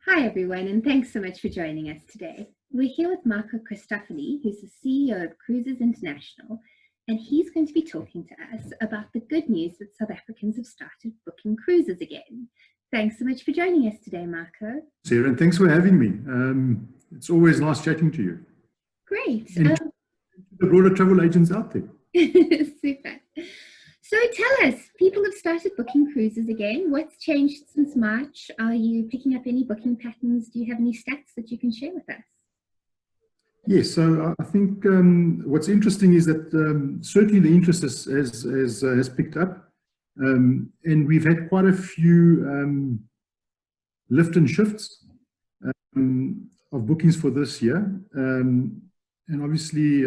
Hi everyone, and thanks so much for joining us today. We're here with Marco Christofoli, who's the CEO of Cruises International, and he's going to be talking to us about the good news that South Africans have started booking cruises again. Thanks so much for joining us today, Marco. Sarah, and thanks for having me. It's always nice chatting to you. Great. And the broader travel agents out there. Super. So tell us, people have started booking cruises again. What's changed since March? Are you picking up any booking patterns? Do you have any stats that you can share with us? Yes, so I think what's interesting is that certainly the interest has picked up. And we've had quite a few lift and shifts of bookings for this year. And obviously,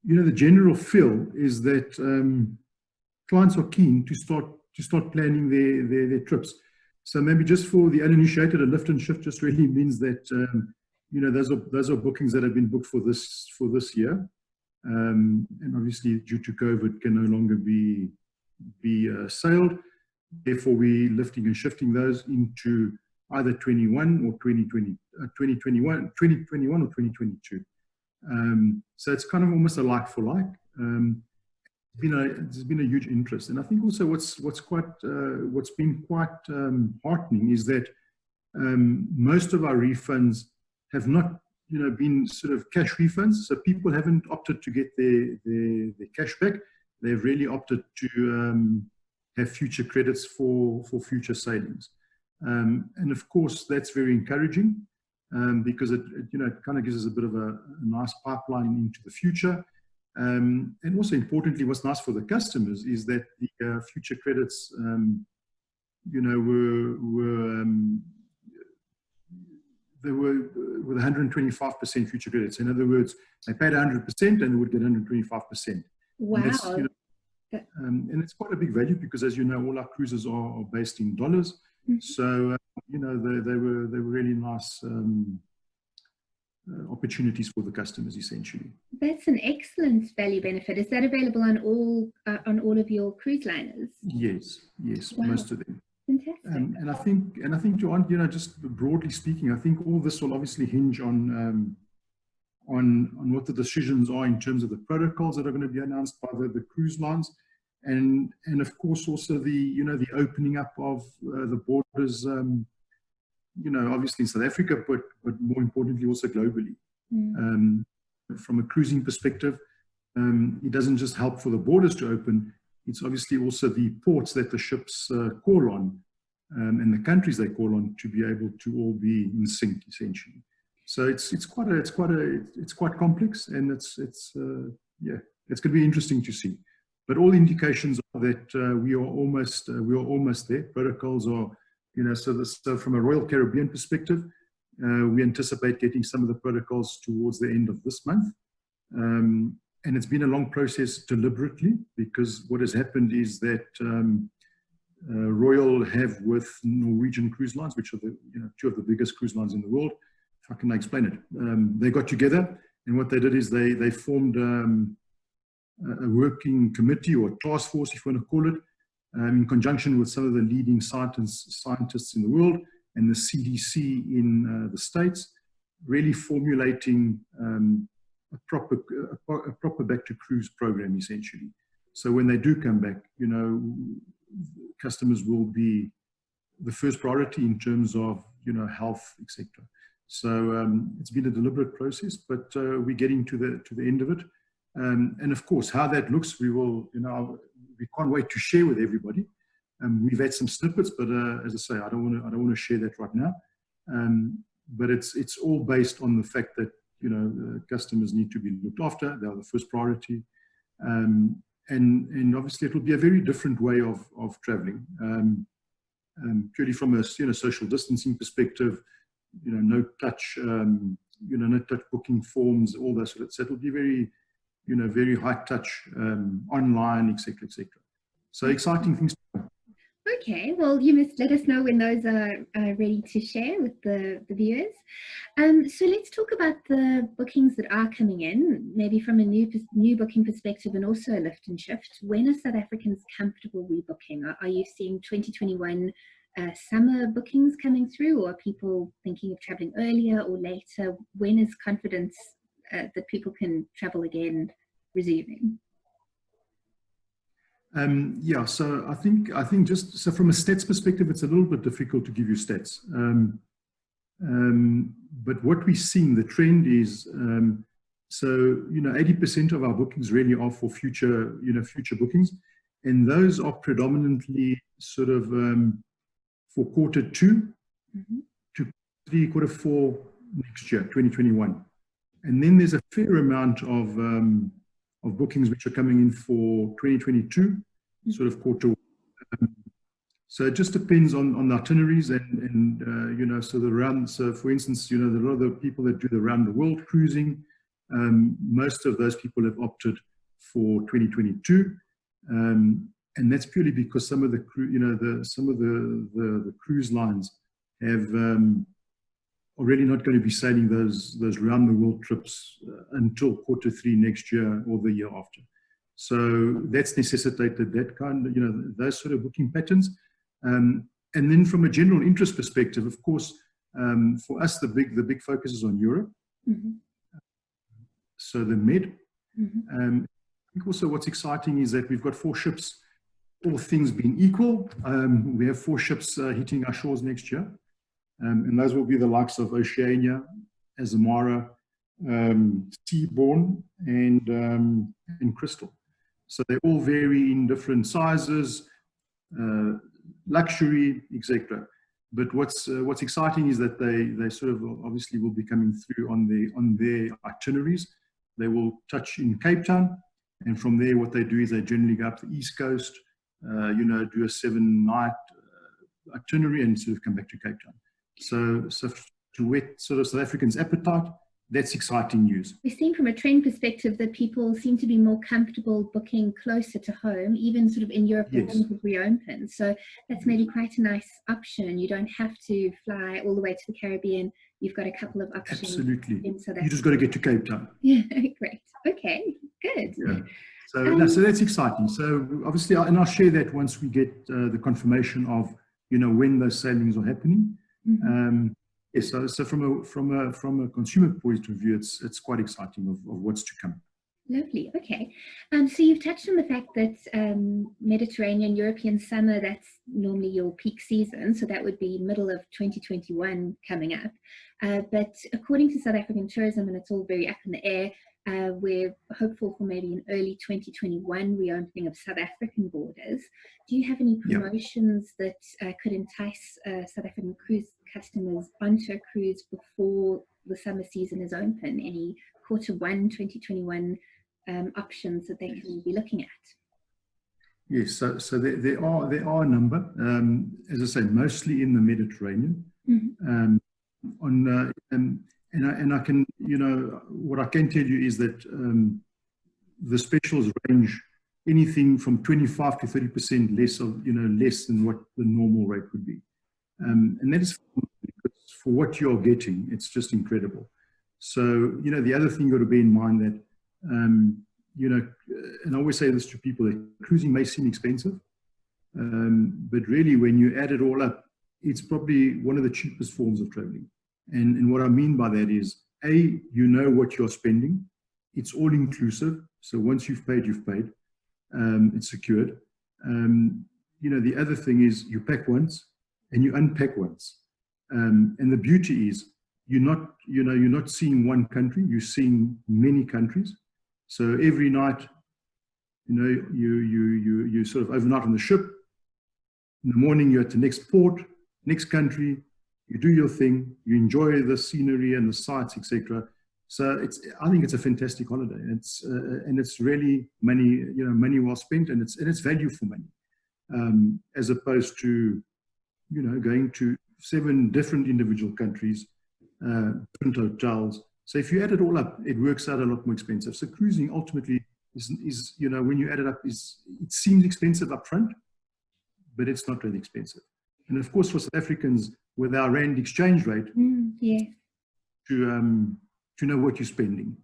the general feel is that clients are keen to start planning their trips. So maybe just for the uninitiated, a lift and shift just really means that those are bookings that have been booked for this year, and obviously due to COVID can no longer be sailed. Therefore, we're lifting and shifting those into either 2021 or 2022. So it's kind of almost a like for like. There's been a huge interest, and I think also what's been quite heartening is that most of our refunds have not been sort of cash refunds. So people haven't opted to get their cash back. They've really opted to have future credits for future sailings, and of course that's very encouraging. Because it kind of gives us a bit of a nice pipeline into the future. And also importantly, what's nice for the customers is that the future credits, they were with 125% future credits. In other words, they paid 100% and they would get 125%. Wow. And it's quite a big value because, as you know, all our cruises are based in dollars. Mm-hmm. So, they were really nice opportunities for the customers, essentially. That's an excellent value benefit. Is that available on all of your cruise liners? Yes, wow. Most of them. Fantastic. And I think, Joanne, just broadly speaking, I think all this will obviously hinge on what the decisions are in terms of the protocols that are going to be announced by the cruise lines. And of course also the opening up of the borders, obviously in South Africa, but more importantly also globally. Mm. From a cruising perspective, it doesn't just help for the borders to open. It's obviously also the ports that the ships call on, and the countries they call on to be able to all be in sync, essentially. So it's quite complex, and it's going to be interesting to see. But all indications are that we are almost there. Protocols are, so from a Royal Caribbean perspective, we anticipate getting some of the protocols towards the end of this month. And it's been a long process deliberately, because what has happened is that Royal have with Norwegian Cruise Lines, which are two of the biggest cruise lines in the world. How can I explain it? They got together, and what they did is they formed a working committee or a task force, if you want to call it, in conjunction with some of the leading scientists in the world and the CDC in the States, really formulating a proper back to cruise program, essentially. So when they do come back, customers will be the first priority in terms of health, etc. So it's been a deliberate process, but we're getting to the end of it. And of course, how that looks, we can't wait to share with everybody. We've had some snippets, but as I say, I don't want to share that right now. But it's all based on the fact that customers need to be looked after. They are the first priority, and obviously it will be a very different way of traveling. Purely from a social distancing perspective, no touch, no touch booking forms, all that sort of. So it will be very very high touch, online, etc., etc. So exciting things. Okay, well, you must let us know when those are ready to share with the viewers. So let's talk about the bookings that are coming in, maybe from a new booking perspective and also a lift and shift. When are South Africans comfortable rebooking? Are you seeing 2021 summer bookings coming through, or are people thinking of traveling earlier or later? When is confidence that people can travel again resuming? Yeah, so I think just so from a stats perspective, it's a little bit difficult to give you stats. But what we're seeing, the trend is, so 80% of our bookings really are for future bookings, and those are predominantly sort of for Q2 to Q4 next year, 2021, and then there's a fair amount of bookings which are coming in for 2022, sort of Q1. So it just depends on the itineraries and so the round. So for instance, a lot of the people that do the round the world cruising, most of those people have opted for 2022, and that's purely because some of the the cruise lines have are really not going to be sailing those round the world trips until Q3 next year or the year after. So that's necessitated that kind of, those sort of booking patterns. And then from a general interest perspective, of course, for us, the big focus is on Europe. So the Med. I think also what's exciting is that we've got 4 ships, all things being equal. We have 4 ships hitting our shores next year. And those will be the likes of Oceania, Azamara, Seabourn, and Crystal. So they all vary in different sizes, luxury, etc. But what's exciting is that they sort of obviously will be coming through on their itineraries. They will touch in Cape Town, and from there, what they do is they generally go up the East Coast, do a 7-night itinerary, and sort of come back to Cape Town. So to whet sort of South Africans' appetite, that's exciting news. We've seen from a trend perspective that people seem to be more comfortable booking closer to home, even sort of in Europe when things have reopened. So that's maybe quite a nice option. You don't have to fly all the way to the Caribbean. You've got a couple of options. Absolutely. In South Africa. You just got to get to Cape Town. Yeah, great. Okay, good. Yeah. So that's exciting. So obviously, and I'll share that once we get the confirmation of when those sailings are happening. Yes, so from a consumer point of view, it's quite exciting of what's to come. Lovely. Okay. So you've touched on the fact that Mediterranean European summer, that's normally your peak season. So that would be middle of 2021 coming up. But according to South African Tourism, and it's all very up in the air, we're hopeful for maybe an early 2021 reopening of South African borders. Do you have any promotions that could entice South African cruise customers onto a cruise before the summer season is open? Any Q1 2021 options that they can be looking at? Yes, so there are a number, as I say, mostly in the Mediterranean. And I can, what I can tell you is that the specials range anything from 25 to 30% less than what the normal rate would be. And that is for what you're getting. It's just incredible. So, the other thing you got to bear in mind that, and I always say this to people, that cruising may seem expensive, but really when you add it all up, it's probably one of the cheapest forms of traveling. And what I mean by that is, A, you know what you're spending. It's all inclusive. So once you've paid, you've paid. It's secured. The other thing is you pack once and you unpack once. And the beauty is you're not seeing one country, you're seeing many countries. So every night, you sort of overnight on the ship. In the morning, you're at the next port, next country. You do your thing, you enjoy the scenery and the sights, etc. So I think it's a fantastic holiday. And it's really money well spent, and it's value for money, as opposed to going to 7 different individual countries, different hotels. So if you add it all up, it works out a lot more expensive. So cruising ultimately is when you add it up, it seems expensive up front, but it's not really expensive. And of course, for South Africans, with our rand exchange rate, to know what you're spending.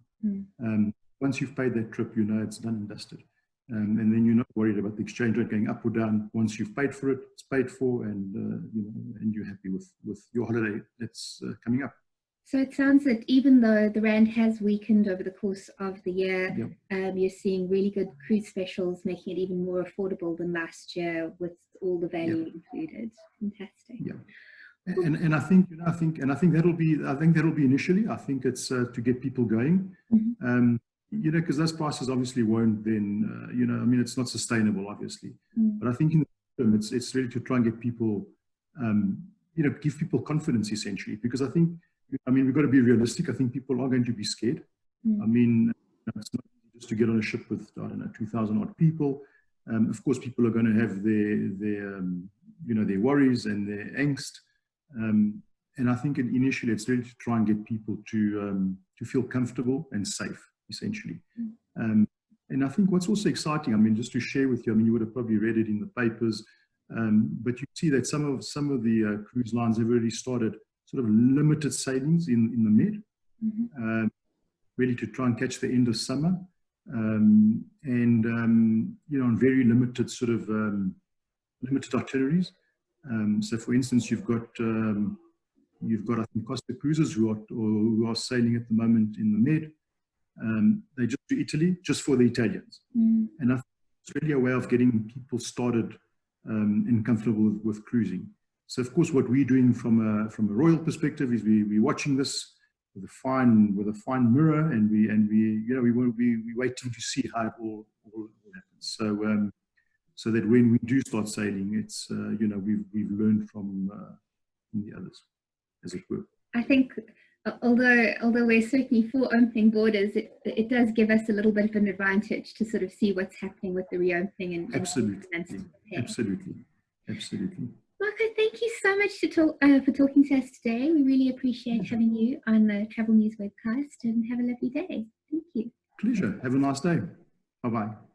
Once you've paid that trip, it's done and dusted. And then you're not worried about the exchange rate going up or down. Once you've paid for it, it's paid for, and and you're happy with your holiday that's coming up. So it sounds that even though the rand has weakened over the course of the year, Yep. you're seeing really good cruise specials, making it even more affordable than last year with all the value included. Fantastic. Yeah. And I think that'll be initially. I think it's to get people going. Because those prices obviously won't then, I mean, it's not sustainable, obviously. But I think in the term, it's really to try and get people, give people confidence, essentially. Because I mean, we've got to be realistic. I think people are going to be scared. I mean, it's not easy just to get on a ship with, 2,000 odd people. Of course, people are going to have their worries and their angst. And I think initially it's really to try and get people to feel comfortable and safe, essentially. And I think what's also exciting, I mean, just to share with you, I mean, you would have probably read it in the papers, but you see that some of the cruise lines have already started sort of limited sailings in the Med, really to try and catch the end of summer, and on very limited sort of limited itineraries. So, for instance, you've got I think Costa Cruises who are sailing at the moment in the Med. They just do Italy just for the Italians, and I think it's really a way of getting people started and comfortable with cruising. So, of course, what we're doing from a royal perspective is we're watching this with a fine mirror, and we're waiting to see how it all happens. So that when we do start sailing, it's we've learned from the others, as it were. I think, although we're certainly for opening borders, it does give us a little bit of an advantage to sort of see what's happening with the reopening and absolutely. Marco, thank you so much for talking to us today. We really appreciate having you on the Travel News webcast, and have a lovely day. Thank you. Pleasure. Have a nice day. Bye-bye.